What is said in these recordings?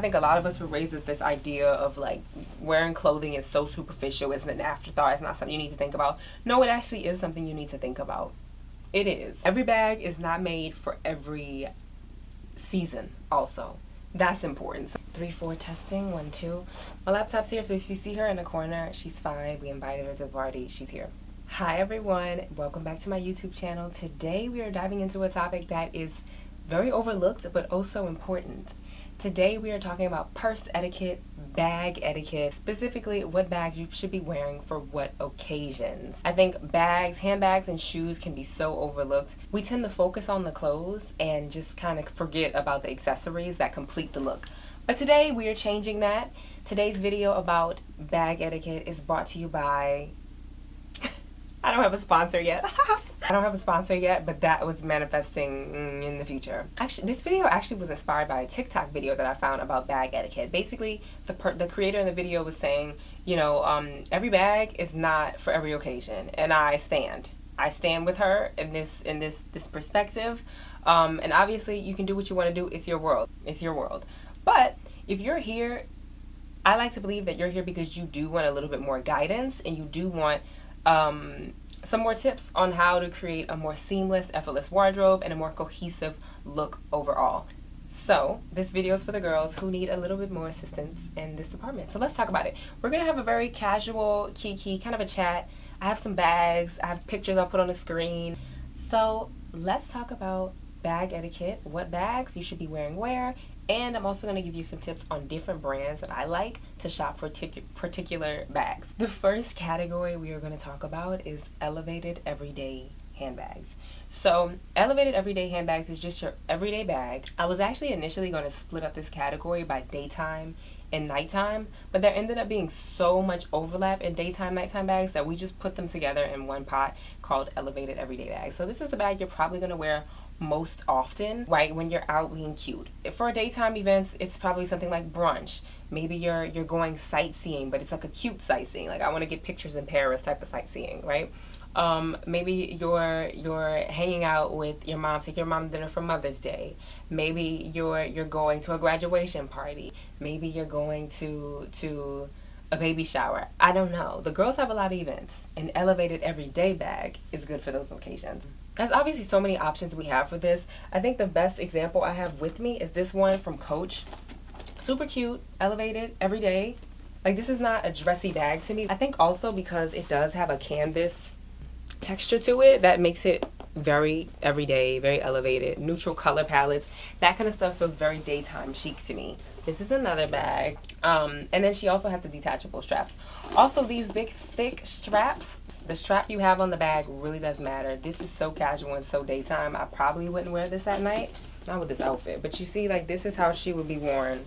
I think a lot of us were raised with this idea of like wearing clothing is so superficial, it's an afterthought, it's not something you need to think about. No, it actually is something you need to think about. It is. Every bag is not made for every season also. That's important. 3, 4 testing, 1, 2. My laptop's here, so if you see her in the corner, she's fine. We invited her to the party. She's here. Hi everyone, welcome back to my YouTube channel. Today we are diving into a topic that is very overlooked but also important. Today we are talking about purse etiquette, bag etiquette, specifically what bags you should be wearing for what occasions. I think bags, handbags, and shoes can be so overlooked. We tend to focus on the clothes and just kind of forget about the accessories that complete the look. But today we are changing that. Today's video about bag etiquette is brought to you by... I don't have a sponsor yet. I don't have a sponsor yet, but that was manifesting in the future. Actually, this video actually was inspired by a TikTok video that I found about bag etiquette. Basically, the creator in the video was saying, you know, every bag is not for every occasion, and I stand with her in this perspective. And obviously, you can do what you want to do. It's your world. It's your world. But if you're here, I like to believe that you're here because you do want a little bit more guidance, and you do want some more tips on how to create a more seamless, effortless wardrobe and a more cohesive look overall. So this video is for the girls who need a little bit more assistance in this department. So let's talk about it. We're gonna have a very casual, kiki kind of a chat. I have some bags, I have pictures I'll put on the screen. So let's talk about bag etiquette, what bags you should be wearing where, and I'm also going to give you some tips on different brands that I like to shop for particular bags. The first category we are going to talk about is elevated everyday handbags. So elevated everyday handbags is just your everyday bag. I was actually initially going to split up this category by daytime and nighttime, but there ended up being so much overlap in daytime, nighttime bags that we just put them together in one pot called elevated everyday bags. So this is the bag you're probably going to wear most often, right, when you're out being cute. For daytime events, it's probably something like brunch. Maybe you're going sightseeing, but it's like a cute sightseeing, like I want to get pictures in Paris type of sightseeing, right? Maybe you're hanging out with your mom, take your mom to dinner for Mother's Day. Maybe you're going to a graduation party. Maybe you're going to a baby shower. I don't know. The girls have a lot of events. An elevated everyday bag is good for those occasions. There's obviously so many options we have for this. I think the best example I have with me is this one from Coach. Super cute, elevated, everyday. Like, this is not a dressy bag to me. I think also because it does have a canvas texture to it that makes it very everyday, very elevated, neutral color palettes. That kind of stuff feels very daytime chic to me. This is another bag. And then she also has the detachable straps. Also, these big, thick straps, the strap you have on the bag really does matter. This is so casual and so daytime. I probably wouldn't wear this at night. Not with this outfit. But you see, like, this is how she would be worn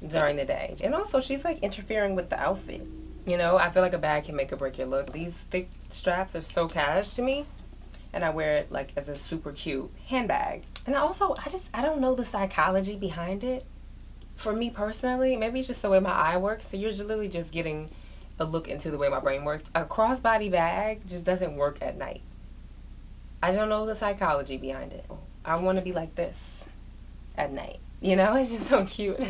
during the day. And also, she's, like, interfering with the outfit. You know, I feel like a bag can make or break your look. These thick straps are so cash to me. And I wear it, like, as a super cute handbag. And also, I don't know the psychology behind it. For me personally, maybe it's just the way my eye works. So you're literally just getting a look into the way my brain works. A crossbody bag just doesn't work at night. I don't know the psychology behind it. I want to be like this at night. You know, it's just so cute.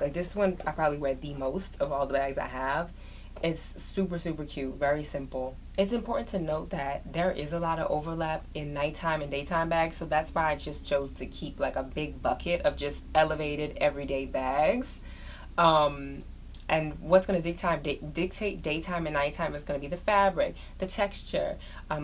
Like, this one I probably wear the most of all the bags I have. It's super, super cute, very simple. It's important to note that there is a lot of overlap in nighttime and daytime bags, so that's why I just chose to keep like a big bucket of just elevated everyday bags. And what's going to dictate daytime and nighttime is going to be the fabric, the texture.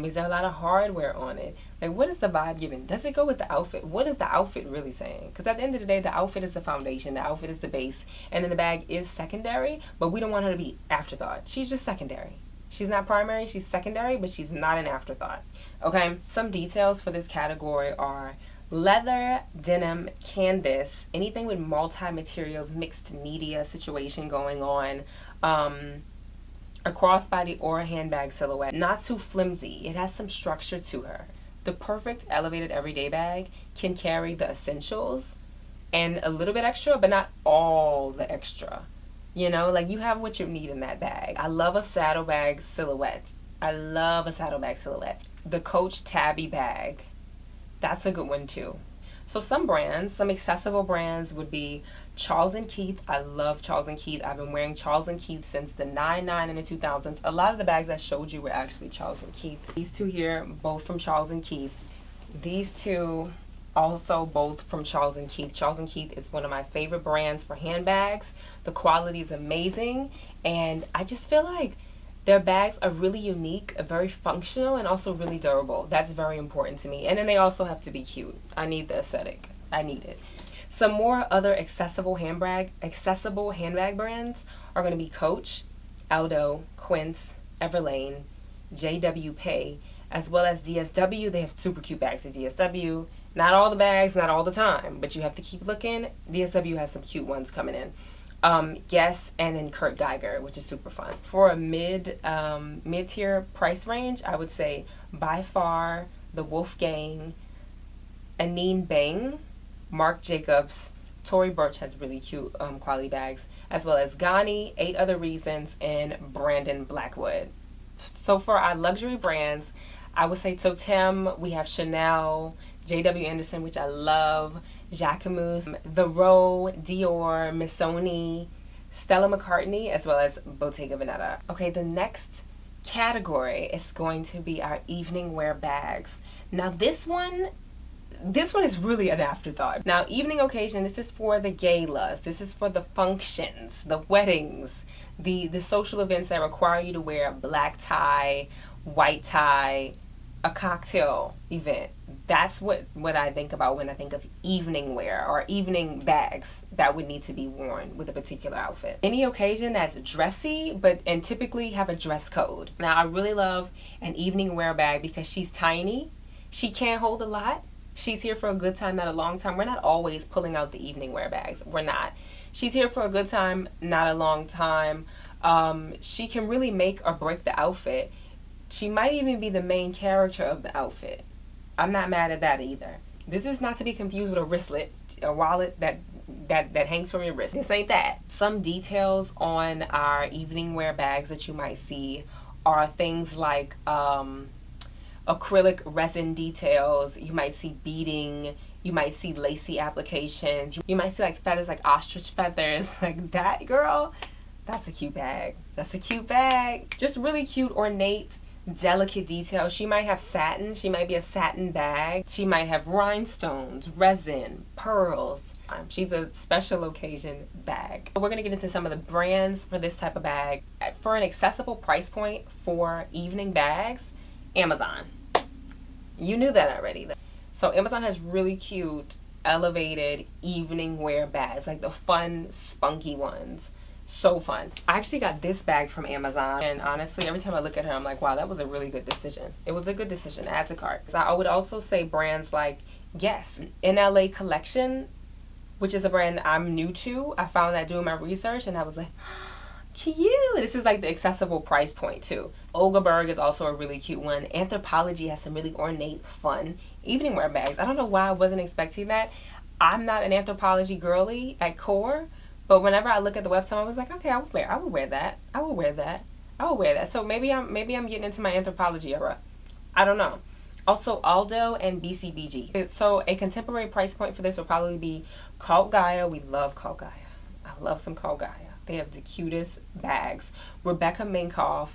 Is there a lot of hardware on it? Like, what is the vibe giving? Does it go with the outfit? What is the outfit really saying? Because at the end of the day, the outfit is the foundation, the outfit is the base, and then the bag is secondary, but we don't want her to be afterthought. She's just secondary. She's not primary, she's secondary, but she's not an afterthought. Okay, some details for this category are leather, denim, canvas, anything with multi-materials, mixed media situation going on, a crossbody or a handbag silhouette. Not too flimsy. It has some structure to her. The perfect elevated everyday bag can carry the essentials and a little bit extra, but not all the extra. You know, like, you have what you need in that bag. I love a saddlebag silhouette. I love a saddlebag silhouette. The Coach Tabby bag. That's a good one too. So some brands, some accessible brands would be Charles and Keith. I love Charles and Keith. I've been wearing Charles and Keith since the 99 and the 2000s. A lot of the bags I showed you were actually Charles and Keith. These two here, both from Charles and Keith. These two, also both from Charles and Keith. Charles and Keith is one of my favorite brands for handbags. The quality is amazing, and I just feel like their bags are really unique, very functional, and also really durable. That's very important to me. And then they also have to be cute. I need the aesthetic. I need it. Some more other accessible handbag brands are going to be Coach, Aldo, Quince, Everlane, JW Pay, as well as DSW. They have super cute bags at DSW. Not all the bags, not all the time, but you have to keep looking. DSW has some cute ones coming in. Guess, and then Kurt Geiger, which is super fun. For a mid-tier price range, I would say by far the Wolfgang, Anine Bang, Marc Jacobs, Tory Burch has really cute quality bags, as well as Ghani, 8 Other Reasons, and Brandon Blackwood. So for our luxury brands, I would say Totem, we have Chanel, J.W. Anderson, which I love, Jacquemus, The Row, Dior, Missoni, Stella McCartney, as well as Bottega Veneta. Okay, the next category is going to be our evening wear bags. Now this one is really an afterthought. Now, evening occasion, this is for the galas, this is for the functions, the weddings, the social events that require you to wear a black tie, white tie, a cocktail event. That's what I think about when I think of evening wear or evening bags that would need to be worn with a particular outfit. Any occasion that's dressy, and typically have a dress code. Now, I really love an evening wear bag because she's tiny. She can't hold a lot. She's here for a good time, not a long time. We're not always pulling out the evening wear bags. We're not. She's here for a good time, not a long time. She can really make or break the outfit. She might even be the main character of the outfit. I'm not mad at that either. This is not to be confused with a wristlet, a wallet that hangs from your wrist. This ain't that. Some details on our evening wear bags that you might see are things like acrylic resin details. You might see beading. You might see lacy applications. You might see like feathers, like ostrich feathers. Like that, girl, that's a cute bag. That's a cute bag. Just really cute, ornate, delicate details. She might have satin. She might be a satin bag. She might have rhinestones, resin, pearls. She's a special occasion bag. We're going to get into some of the brands for this type of bag. For an accessible price point for evening bags, Amazon. You knew that already. So Amazon has really cute, elevated evening wear bags, like the fun, spunky ones. So fun. I actually got this bag from Amazon, and honestly, every time I look at her, I'm like, wow, that was a really good decision. It was a good decision. Add to cart. So I would also say brands like Guess, NLA Collection, which is a brand I'm new to. I found that doing my research, and I was like, cute. This is like the accessible price point too. Olga Berg is also a really cute one. Anthropologie has some really ornate, fun evening wear bags. I don't know why I wasn't expecting that. I'm not an Anthropologie girly at core, but whenever I look at the website, I was like, okay, I would wear that. I will wear that. So maybe I'm getting into my Anthropologie era. I don't know. Also, Aldo and BCBG. So a contemporary price point for this would probably be Cult Gaia. We love Cult Gaia. I love some Cult Gaia. They have the cutest bags. Rebecca Minkoff,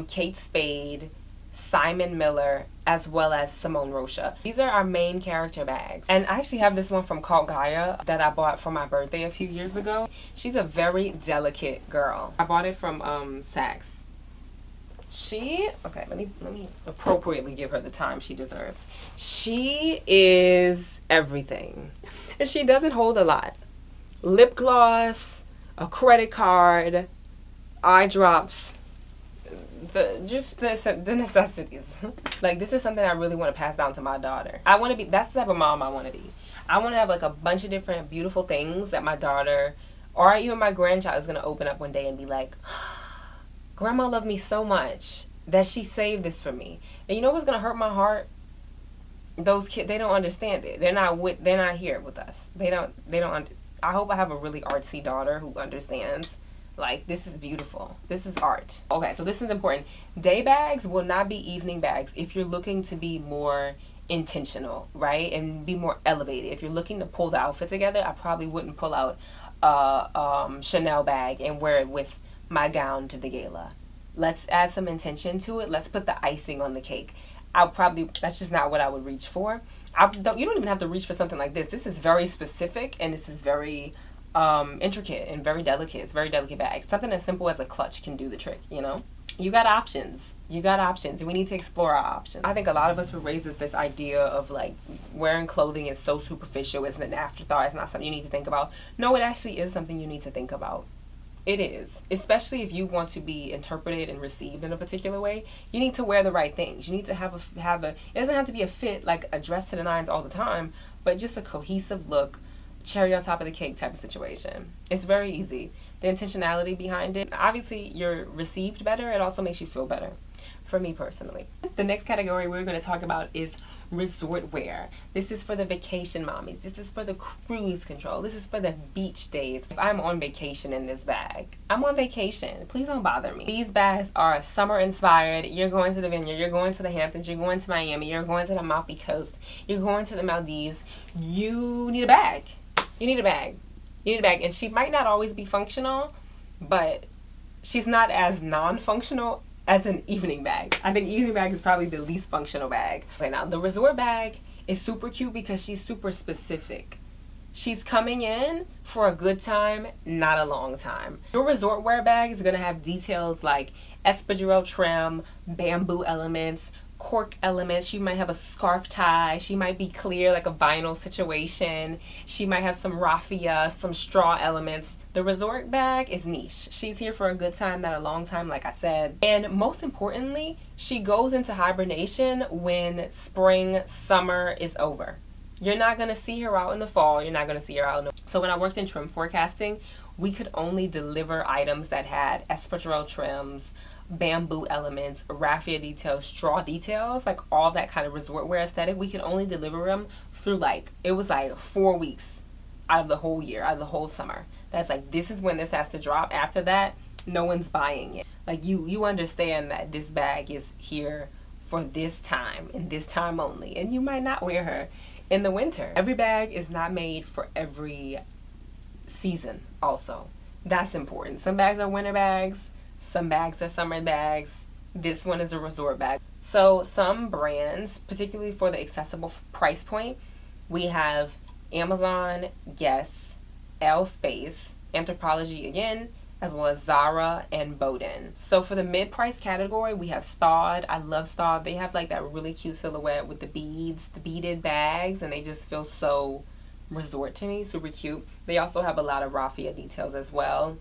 Kate Spade, Simon Miller, as well as Simone Rocha. These are our main character bags. And I actually have this one from Cult Gaia that I bought for my birthday a few years ago. She's a very delicate girl. I bought it from Saks. Okay, let me appropriately give her the time she deserves. She is everything. And she doesn't hold a lot. Lip gloss, a credit card, eye drops, the necessities. Like, this is something I really want to pass down to my daughter. That's the type of mom I want to be. I want to have like a bunch of different beautiful things that my daughter or even my grandchild is going to open up one day and be like, Grandma loved me so much that she saved this for me. And you know what's going to hurt my heart? Those kids, they don't understand it. They're not here with us. I hope I have a really artsy daughter who understands, like, this is beautiful. This is art. Okay, so this is important. Day bags will not be evening bags if you're looking to be more intentional, right? And be more elevated. If you're looking to pull the outfit together, I probably wouldn't pull out a Chanel bag and wear it with my gown to the gala. Let's add some intention to it. Let's put the icing on the cake. That's just not what I would reach for. You don't even have to reach for something like this. This is very specific and this is very intricate and very delicate. It's a very delicate bag. Something as simple as a clutch can do the trick, you know? You got options. You got options. We need to explore our options. I think a lot of us were raised with this idea of like wearing clothing is so superficial. It's an afterthought. It's not something you need to think about. No, it actually is something you need to think about. It is. Especially if you want to be interpreted and received in a particular way. You need to wear the right things. You need to have a it doesn't have to be a fit like a dress to the nines all the time, but just a cohesive look, cherry on top of the cake type of situation. It's very easy. The intentionality behind it, obviously you're received better. It also makes you feel better, for me personally. The next category we're going to talk about is resort wear. This is for the vacation mommies. This is for the cruise control. This is for the beach days. If I'm on vacation in this bag, I'm on vacation. Please don't bother me. These bags are summer inspired. You're going to the Vineyard. You're going to the Hamptons. You're going to Miami. You're going to the Amalfi Coast. You're going to the Maldives. You need a bag. You need a bag. You need a bag. And she might not always be functional, but she's not as non-functional as an evening bag. I think evening bag is probably the least functional bag. Okay, now the resort bag is super cute because she's super specific. She's coming in for a good time, not a long time. Your resort wear bag is gonna have details like espadrille trim, bamboo elements, cork elements. She might have a scarf tie. She might be clear like a vinyl situation. She might have some raffia, some straw elements. The resort bag is niche. She's here for a good time, not a long time, like I said. And most importantly, she goes into hibernation when spring, summer is over. You're not gonna see her out in the fall. You're not gonna see her out in the... So when I worked in trim forecasting, we could only deliver items that had espadrille trims, bamboo elements, raffia details, straw details, like all that kind of resort wear aesthetic. We could only deliver them through it was 4 weeks out of the whole year, out of the whole summer. That's this is when this has to drop. After that, no one's buying it. You understand that this bag is here for this time and this time only, and you might not wear her in the winter. Every bag is not made for every season also. That's important. Some bags are winter bags, some bags are summer bags. This one is a resort bag. So some brands, particularly for the accessible price point, we have Amazon, Guess, L Space, Anthropologie again, as well as Zara and Boden. So for the mid-price category, we have Staud. I love Staud. They have that really cute silhouette with the beads, the beaded bags, and they just feel so resort to me, super cute. They also have a lot of raffia details as well.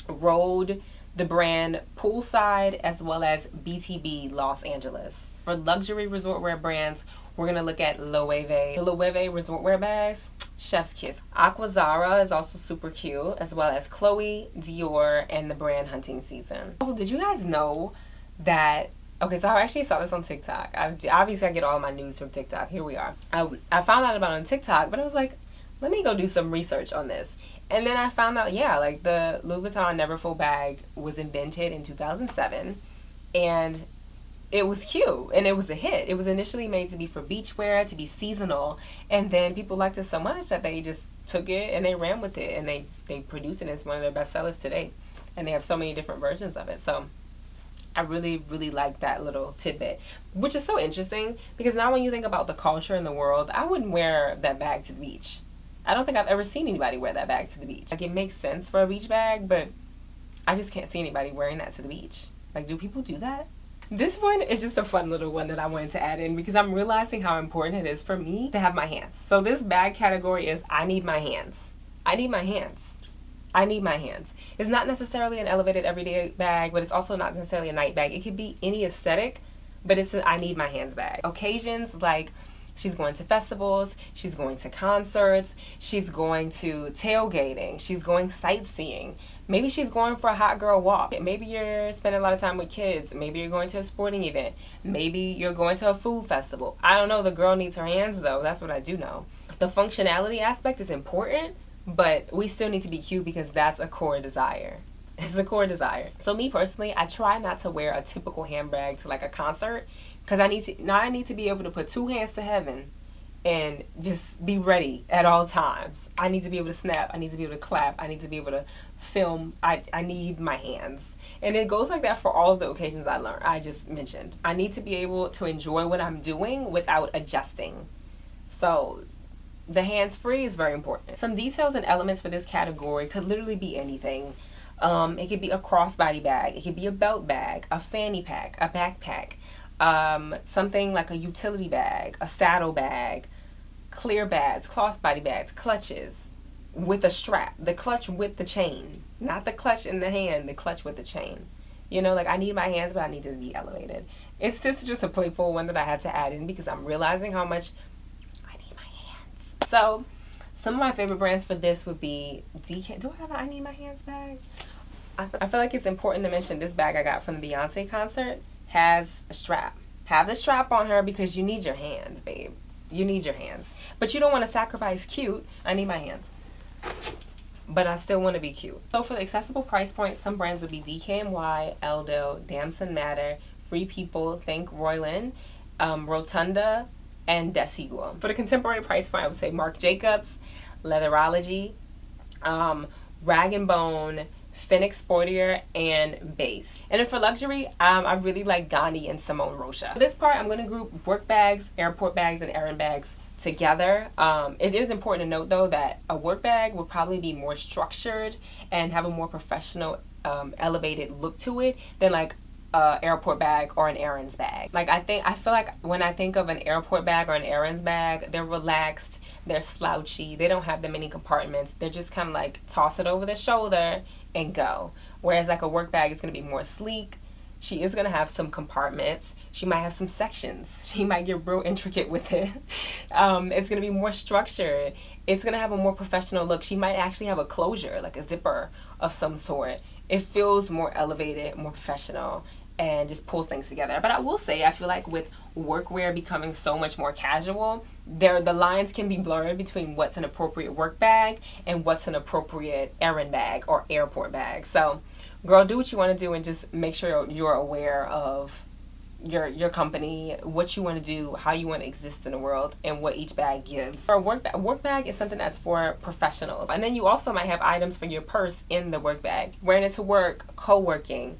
Rhode, the brand Poolside, as well as BTB Los Angeles. For luxury resort wear brands, we're going to look at Loewe. The Loewe resort wear bags, chef's kiss. Aquazzara is also super cute, as well as Chloe, Dior, and the brand Hunting Season. Also, did you guys know that... Okay, so I actually saw this on TikTok. Obviously, I get all my news from TikTok. Here we are. I found out about it on TikTok, but I was like, let me go do some research on this. And then I found out, yeah, the Louis Vuitton Neverfull bag was invented in 2007, and it was cute, and it was a hit. It was initially made to be for beachwear, to be seasonal, and then people liked it so much that they just took it and they ran with it, and they produced it, and it's one of their best sellers today. And they have so many different versions of it. So I really, really like that little tidbit, which is so interesting, because now when you think about the culture in the world, I wouldn't wear that bag to the beach. I don't think I've ever seen anybody wear that bag to the beach. It makes sense for a beach bag, but I just can't see anybody wearing that to the beach. Do people do that? This one is just a fun little one that I wanted to add in because I'm realizing how important it is for me to have my hands. So this bag category is I need my hands. I need my hands. I need my hands. It's not necessarily an elevated everyday bag, but it's also not necessarily a night bag. It could be any aesthetic, but it's an I need my hands bag. Occasions like she's going to festivals, she's going to concerts, she's going to tailgating, she's going sightseeing. Maybe she's going for a hot girl walk. Maybe you're spending a lot of time with kids. Maybe you're going to a sporting event. Maybe you're going to a food festival. I don't know. The girl needs her hands though. That's what I do know. The functionality aspect is important, but we still need to be cute because that's a core desire. It's a core desire. So me personally, I try not to wear a typical handbag to like a concert, because I need to be able to put two hands to heaven and just be ready at all times. I need to be able to snap. I need to be able to clap. I need to be able to film. I need my hands. And it goes like that for all of the occasions I just mentioned. I need to be able to enjoy what I'm doing without adjusting. So the hands-free is very important. Some details and elements for this category could literally be anything. It could be a crossbody bag. It could be a belt bag, a fanny pack, a backpack, something like a utility bag, a saddle bag, clear bags, crossbody bags, clutches with a strap, the clutch with the chain, not the clutch in the hand, the clutch with the chain. You know, like I need my hands, but I need to be elevated. This is just a playful one that I had to add in because I'm realizing how much I need my hands. So some of my favorite brands for this would be DK. Do I have an I need my hands bag? I feel like it's important to mention this bag I got from the Beyonce concert has a strap. Have the strap on her because you need your hands, babe. You need your hands. But you don't want to sacrifice cute. I need my hands. But I still want to be cute. So for the accessible price point, some brands would be DKNY, Eldo, Damson Matter, Free People, Think Royland, Rotunda, and Desigual. For the contemporary price point, I would say Marc Jacobs, Leatherology, Rag & Bone, Phoenix Sportier, and Base. And then for luxury, I really like Gandhi and Simone Rocha. For this part, I'm going to group work bags, airport bags, and errand bags together. It is important to note though that a work bag will probably be more structured and have a more professional, elevated look to it than like a airport bag or an errands bag. Like I feel like when I think of an airport bag or an errands bag, they're relaxed, they're slouchy, they don't have that many compartments. They're just kind of like toss it over the shoulder and go. Whereas like a work bag is going to be more sleek. She is going to have some compartments. She might have some sections. She might get real intricate with it. It's going to be more structured. It's going to have a more professional look. She might actually have a closure, like a zipper of some sort. It feels more elevated, more professional, and just pulls things together. But I will say, I feel like with workwear becoming so much more casual, the lines can be blurred between what's an appropriate work bag and what's an appropriate errand bag or airport bag. So girl, do what you want to do and just make sure you're aware of your company, what you want to do, how you want to exist in the world, and what each bag gives. For a work bag is something that's for professionals. And then you also might have items for your purse in the work bag. Wearing it to work, co-working,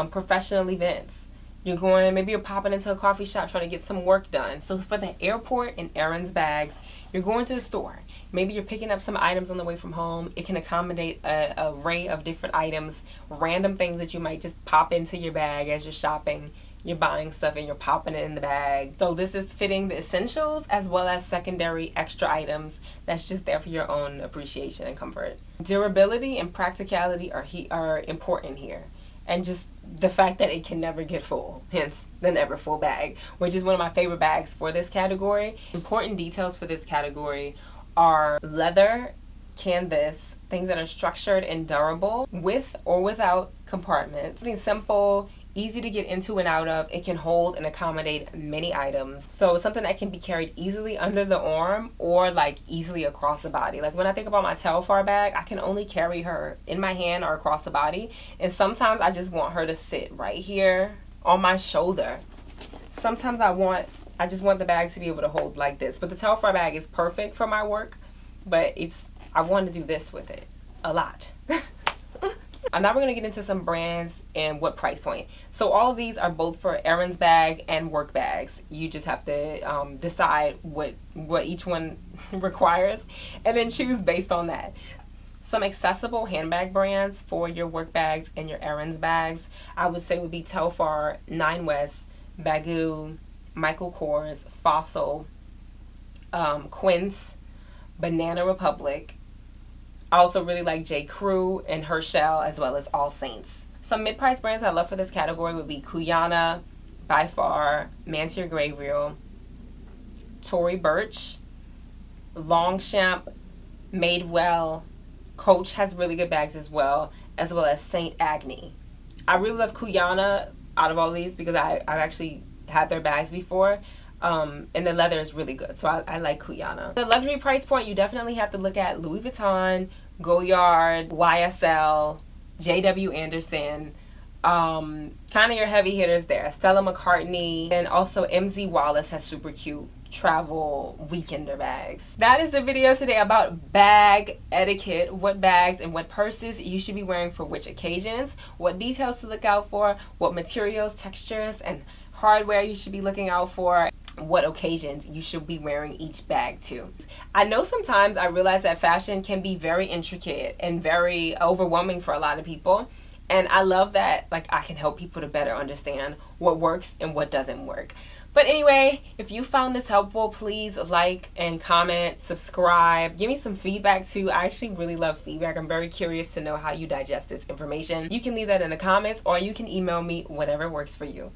professional events. Maybe you're popping into a coffee shop trying to get some work done. So for the airport and errands bags, you're going to the store. Maybe you're picking up some items on the way from home. It can accommodate an array of different items, random things that you might just pop into your bag as you're shopping. You're buying stuff and you're popping it in the bag. So this is fitting the essentials as well as secondary extra items that's just there for your own appreciation and comfort. Durability and practicality are important here. And just the fact that it can never get full, hence the never full bag, which is one of my favorite bags for this category. Important details for this category are leather, canvas, things that are structured and durable, with or without compartments. Something simple, easy to get into and out of. It can hold and accommodate many items. So something that can be carried easily under the arm or like easily across the body. Like when I think about my Telfar bag, I can only carry her in my hand or across the body. And sometimes I just want her to sit right here on my shoulder. Sometimes I just want the bag to be able to hold like this. But the Telfar bag is perfect for my work, but I want to do this with it a lot. And now we're going to get into some brands and what price point. So all of these are both for errands bag and work bags. You just have to decide what each one requires and then choose based on that. Some accessible handbag brands for your work bags and your errands bags, I would say would be Telfar, Nine West, Baggu, Michael Kors, Fossil, Quince, Banana Republic. I also really like J. Crew and Herschel as well as All Saints. Some mid-price brands I love for this category would be Kuyana, By Far, Mantier Gabriel, Tory Burch, Longchamp, Madewell. Coach has really good bags as well as Saint Agni. I really love Kuyana out of all these because I've actually had their bags before. And the leather is really good, so I like Kuyana. The luxury price point, you definitely have to look at Louis Vuitton, Goyard, YSL, J.W. Anderson, kind of your heavy hitters there. Stella McCartney, and also MZ Wallace has super cute travel weekender bags. That is the video today about bag etiquette, what bags and what purses you should be wearing for which occasions, what details to look out for, what materials, textures, and hardware you should be looking out for, what occasions you should be wearing each bag to. I know sometimes I realize that fashion can be very intricate and very overwhelming for a lot of people. And I love that like I can help people to better understand what works and what doesn't work. But anyway, if you found this helpful, please like and comment, subscribe, give me some feedback too. I actually really love feedback. I'm very curious to know how you digest this information. You can leave that in the comments or you can email me, whatever works for you.